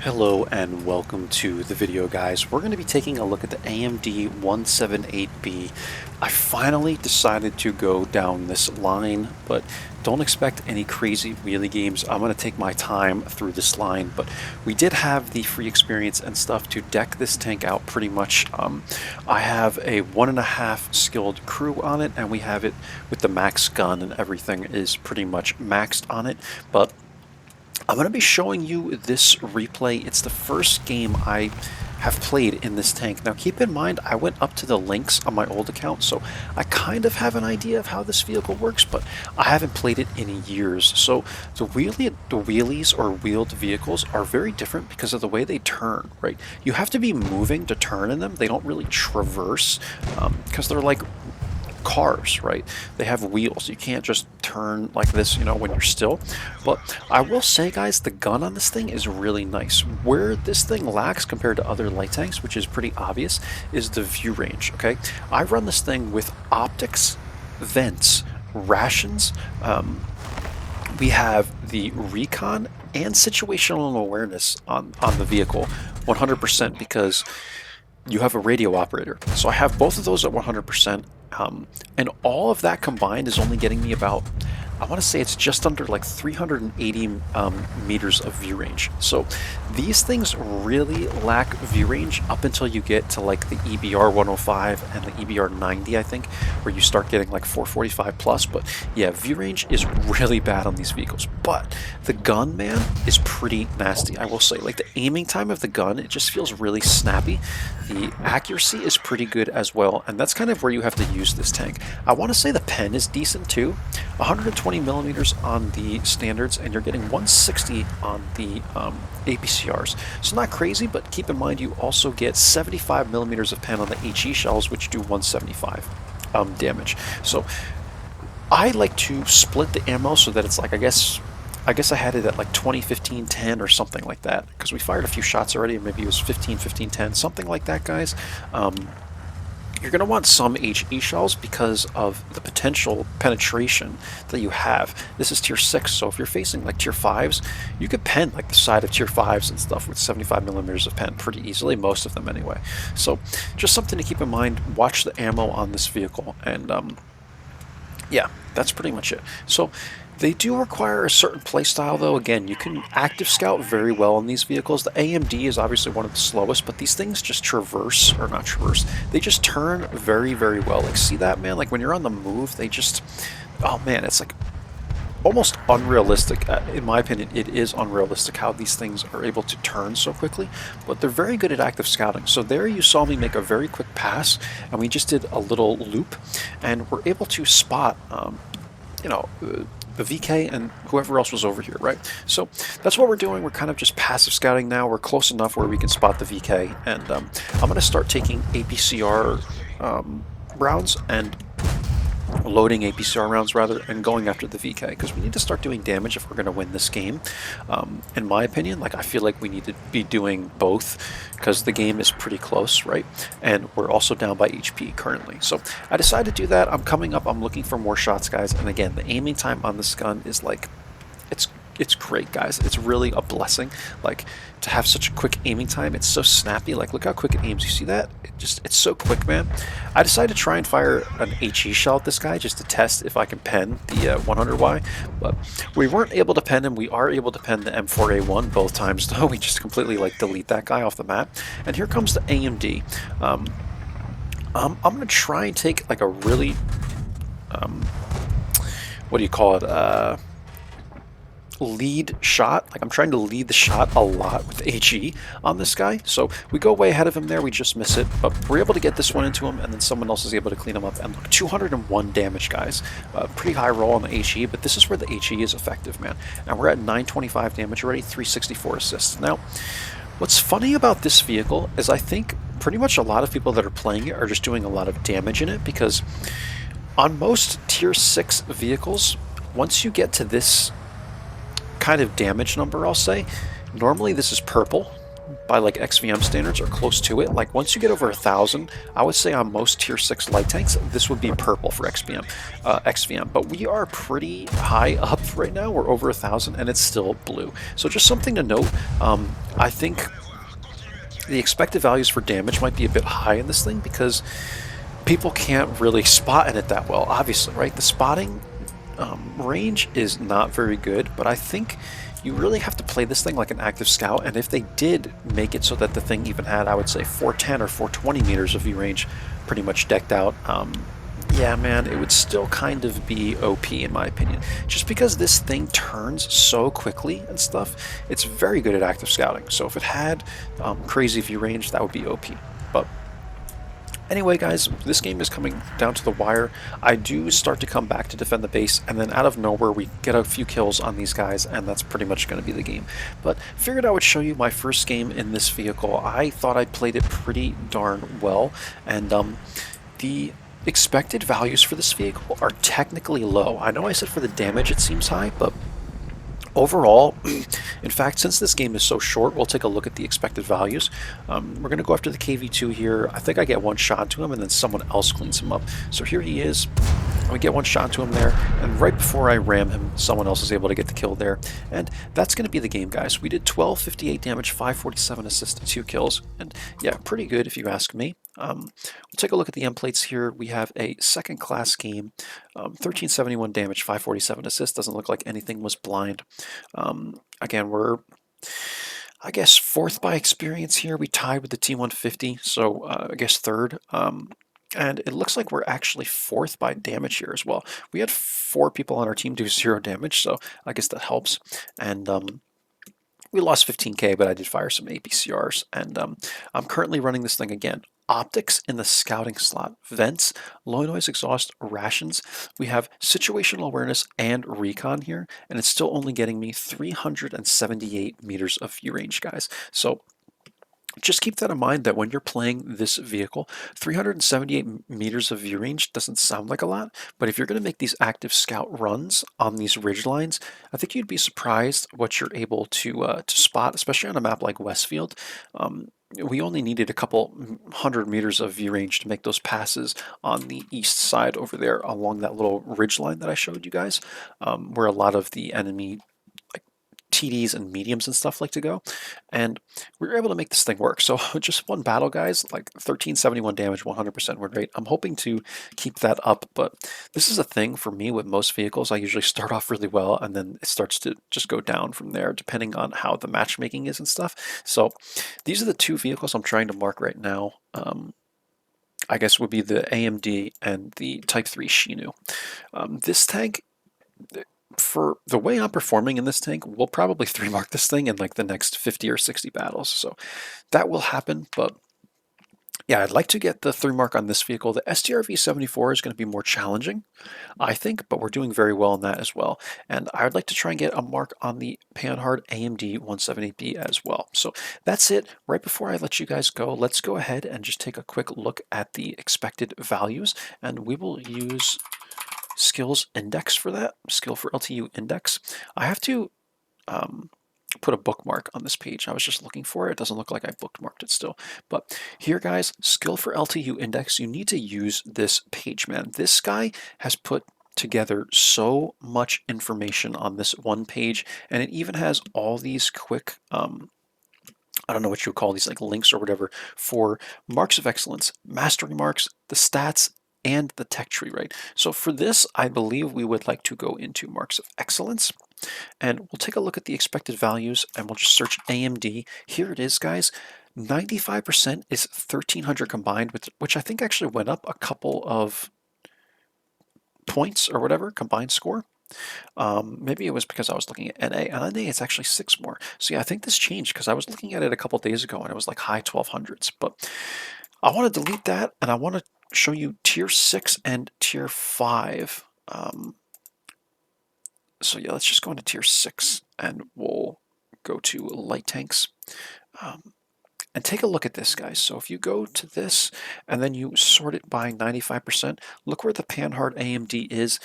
Hello and welcome to the video, guys. We're going to be taking a look at the AMD 178B. I finally decided to go down this line, but don't expect any crazy wheelie games. I'm going to take my time through this line, but we did have the free experience and stuff to deck this tank out pretty much. I have a 1.5 skilled crew on it, and we have it with the max gun and everything is pretty much maxed on it, but I'm going to be showing you this replay. It's the first game I have played in this tank. Now keep in mind, I went up to the links on my old account, so I kind of have an idea of how this vehicle works, but I haven't played it in years. So the wheelies or wheeled vehicles are very different because of the way they turn, right? You have to be moving to turn in them. They don't really traverse because they're like cars, right? They have wheels. You can't just turn like this, when you're still. But I will say, guys, the gun on this thing is really nice. Where this thing lacks compared to other light tanks, which is pretty obvious, is the view range, okay? I run this thing with optics, vents, rations. We have the recon and situational awareness on the vehicle 100% because you have a radio operator. So I have both of those at 100%. And all of that combined is only getting me about, I want to say it's just under like 380 meters of view range. So these things really lack view range up until you get to like the EBR 105 and the EBR 90, I think, where you start getting like 445 plus. But yeah, view range is really bad on these vehicles. But the gun, man, is pretty nasty. I will say, like, the aiming time of the gun, it just feels really snappy. The accuracy is pretty good as well, and that's kind of where you have to use this tank. I want to say the pen is decent too. 120 millimeters on the standards, and you're getting 160 on the APCRs. So not crazy, but keep in mind you also get 75 millimeters of pen on the HE shells, which do 175 damage. So I like to split the ammo so that it's like, I guess I had it at like 20, 15, 10 or something like that, because we fired a few shots already, and maybe it was 15, 15, 10, something like that, guys. You're going to want some HE shells because of the potential penetration that you have. This is tier 6, so if you're facing like tier 5s, you could pen like the side of tier 5s and stuff with 75 millimeters of pen pretty easily, most of them anyway. So just something to keep in mind. Watch the ammo on this vehicle, and yeah, that's pretty much it. So they do require a certain playstyle, though. Again, you can active scout very well in these vehicles. The AMD is obviously one of the slowest, but these things just they just turn very, very well. Like, see that, man? Like, when you're on the move, they just, oh man, it's like almost unrealistic. In my opinion, it is unrealistic how these things are able to turn so quickly, but they're very good at active scouting. So there you saw me make a very quick pass, and we just did a little loop, and we're able to spot, the VK and whoever else was over here, right? So that's what we're doing. We're kind of just passive scouting now. We're close enough where we can spot the VK, and I'm going to start taking APCR rounds and loading APCR rounds rather, and going after the VK, because we need to start doing damage if we're going to win this game. In my opinion, like, I feel like we need to be doing both because the game is pretty close, right? And we're also down by HP currently. So I decided to do that. I'm coming up. I'm looking for more shots, guys. And again, the aiming time on this gun is like, it's great, guys. It's really a blessing, like, to have such a quick aiming time. It's so snappy. Like, look how quick it aims. You see that? It's so quick, man. I decided to try and fire an HE shell at this guy just to test if I can pen the 100Y, but we weren't able to pen him. We are able to pen the M4A1 both times, though. We just completely, like, delete that guy off the map. And here comes the AMD. I'm going to try and take, like, a really, what do you call it, lead shot. Like, I'm trying to lead the shot a lot with HE on this guy. So we go way ahead of him there. We just miss it, but we're able to get this one into him, and then someone else is able to clean him up. And look, 201 damage, guys. Pretty high roll on the HE, but this is where the HE is effective, man. And we're at 925 damage already, 364 assists. Now, what's funny about this vehicle is I think pretty much a lot of people that are playing it are just doing a lot of damage in it, because on most tier 6 vehicles, once you get to this kind of damage number, I'll say, normally this is purple by like XVM standards or close to it. Like, once you get over 1,000, I would say on most tier 6 light tanks, this would be purple for XVM. But we are pretty high up right now. We're over 1,000 and it's still blue. So just something to note. I think the expected values for damage might be a bit high in this thing because people can't really spot in it that well, obviously, right? The spotting range is not very good, but I think you really have to play this thing like an active scout, and if they did make it so that the thing even had, I would say, 410 or 420 meters of view range pretty much decked out, yeah, man, it would still kind of be OP in my opinion. Just because this thing turns so quickly and stuff, it's very good at active scouting. So if it had crazy view range, that would be OP. But anyway, guys, this game is coming down to the wire. I do start to come back to defend the base, and then out of nowhere, we get a few kills on these guys, and that's pretty much going to be the game. But figured I would show you my first game in this vehicle. I thought I played it pretty darn well, and the expected values for this vehicle are technically low. I know I said for the damage it seems high, but overall, in fact, since this game is so short, we'll take a look at the expected values. We're going to go after the KV2 here. I think I get one shot to him, and then someone else cleans him up. So here he is. We get one shot to him there, and right before I ram him, someone else is able to get the kill there. And that's going to be the game, guys. We did 1258 damage, 547 assists, 2 kills. And yeah, pretty good if you ask me. We'll take a look at the end plates here. We have a second class game, 1371 damage, 547 assists. Doesn't look like anything was blind. Again, we're, I guess, fourth by experience here. We tied with the T150, so I guess third. And it looks like we're actually fourth by damage here as well. We had 4 people on our team do 0 damage, so I guess that helps. And we lost 15k, but I did fire some APCRs. And I'm currently running this thing again. Optics in the scouting slot, vents, low noise exhaust, rations. We have situational awareness and recon here, and it's still only getting me 378 meters of view range, guys. So just keep that in mind that when you're playing this vehicle, 378 meters of view range doesn't sound like a lot, but if you're going to make these active scout runs on these ridge lines, I think you'd be surprised what you're able to spot, especially on a map like Westfield. We only needed a couple hundred meters of view range to make those passes on the east side over there along that little ridge line that I showed you guys, where a lot of the enemy TDs and mediums and stuff like to go, and we were able to make this thing work. So just one battle, guys, like 1371 damage, 100% win rate. I'm hoping to keep that up, but this is a thing for me with most vehicles. I usually start off really well, and then it starts to just go down from there, depending on how the matchmaking is and stuff. So these are the 2 vehicles I'm trying to mark right now. I guess would be the AMD and the Type 3 Shinu. This tank, for the way I'm performing in this tank, we'll probably 3-mark this thing in like the next 50 or 60 battles. So that will happen, but yeah, I'd like to get the 3-mark on this vehicle. The STRV-74 is going to be more challenging, I think, but we're doing very well in that as well. And I would like to try and get a mark on the Panhard AMD 178B as well. So that's it. Right before I let you guys go, let's go ahead and just take a quick look at the expected values, and we will use skills index for that, skill for LTU index. I have to put a bookmark on this page. I was just looking for it. It doesn't look like I bookmarked it still. But here, guys, skill for LTU index, you need to use this page, man. This guy has put together so much information on this one page, and it even has all these quick I don't know what you would call these, like links or whatever, for marks of excellence, mastery marks, the stats, and the tech tree, right? So for this, I believe we would like to go into marks of excellence, and we'll take a look at the expected values, and we'll just search AMD. Here it is, guys. 95% is 1300 combined, which I think actually went up a couple of points or whatever, combined score. Maybe it was because I was looking at NA. And NA, it's actually 6 more. So yeah, I think this changed because I was looking at it a couple days ago and it was like high 1200s. But I want to delete that, and I want to show you tier 6 and tier 5. So yeah, let's just go into tier 6 and we'll go to light tanks. And take a look at this, guys. So if you go to this and then you sort it by 95%, look where the Panhard AMD is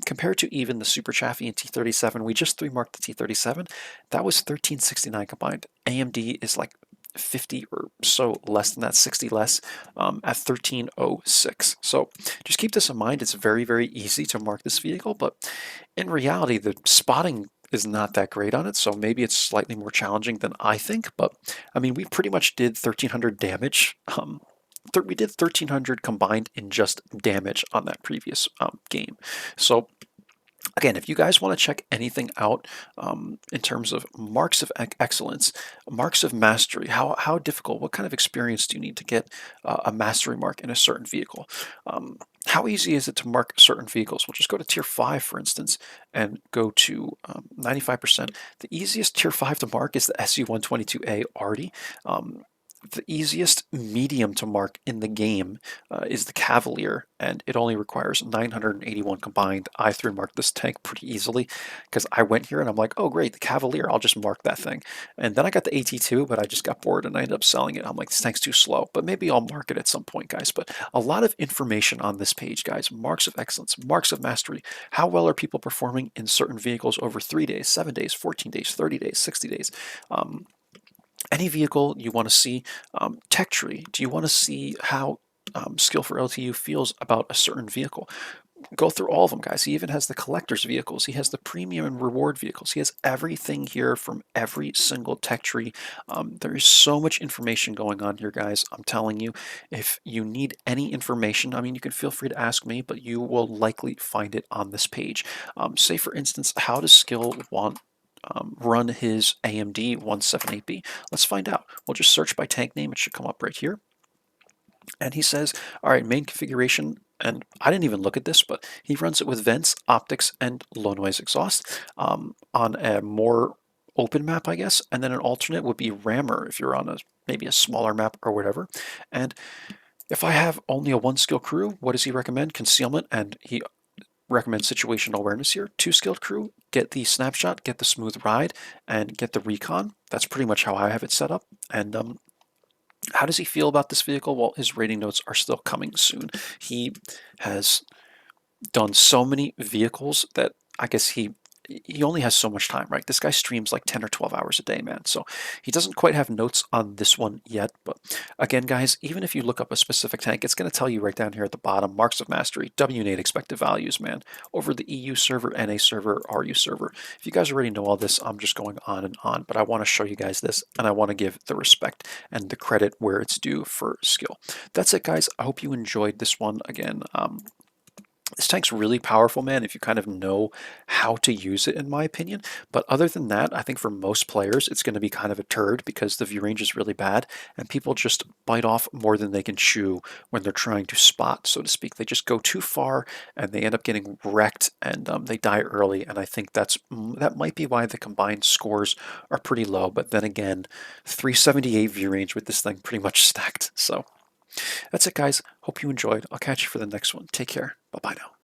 compared to even the Super Chaffee and T37. We just 3-marked the T37. That was 1369 combined. AMD is like 50 or so less than that, 60 less at 1306. So just keep this in mind. It's very, very easy to mark this vehicle, but in reality, the spotting is not that great on it, so maybe it's slightly more challenging than I think. But I mean, we pretty much did 1,300 damage. We did 1,300 combined in just damage on that previous game. So again, if you guys want to check anything out in terms of marks of excellence, marks of mastery, how difficult, what kind of experience do you need to get a mastery mark in a certain vehicle? How easy is it to mark certain vehicles? We'll just go to tier 5, for instance, and go to 95%. The easiest tier 5 to mark is the SU-122A Arty. The easiest medium to mark in the game is the Cavalier, and it only requires 981 combined. I 3 marked this tank pretty easily because I went here and I'm like, oh great, the Cavalier, I'll just mark that thing. And then I got the AT2, but I just got bored and I ended up selling it. I'm like, this tank's too slow, but maybe I'll mark it at some point, guys. But a lot of information on this page, guys. Marks of excellence, marks of mastery. How well are people performing in certain vehicles over 3 days, 7 days, 14 days, 30 days, 60 days? Any vehicle you want to see. Tech tree, do you want to see how Skill for LTU feels about a certain vehicle? Go through all of them, guys. He even has the collector's vehicles. He has the premium and reward vehicles. He has everything here from every single tech tree. There is so much information going on here, guys. I'm telling you, if you need any information, I mean, you can feel free to ask me, but you will likely find it on this page. Say, for instance, how does Skill want run his AMD 178B? Let's find out. We'll just search by tank name. It should come up right here. And he says, all right, main configuration, and I didn't even look at this, but he runs it with vents, optics, and low noise exhaust on a more open map, I guess. And then an alternate would be rammer if you're on maybe a smaller map or whatever. And if I have only a 1-skill crew, what does he recommend? Concealment, and he recommends situational awareness here. 2-skilled crew, get the snapshot, get the smooth ride, and get the recon. That's pretty much how I have it set up. And how does he feel about this vehicle? Well, his rating notes are still coming soon. He has done so many vehicles that I guess he only has so much time, right? This guy streams like 10 or 12 hours a day, man. So he doesn't quite have notes on this one yet. But again, guys, even if you look up a specific tank, it's going to tell you right down here at the bottom, marks of mastery, WNAT expected values, man, over the EU server, NA server, RU server. If you guys already know all this, I'm just going on, but I want to show you guys this, and I want to give the respect and the credit where it's due for skill. That's it, guys. I hope you enjoyed this one. Again, this tank's really powerful, man, if you kind of know how to use it, in my opinion. But other than that, I think for most players, it's going to be kind of a turd because the view range is really bad and people just bite off more than they can chew when they're trying to spot, so to speak. They just go too far and they end up getting wrecked and they die early. And I think that might be why the combined scores are pretty low. But then again, 378 view range with this thing pretty much stacked. So that's it, guys. Hope you enjoyed. I'll catch you for the next one. Take care. Bye-bye now.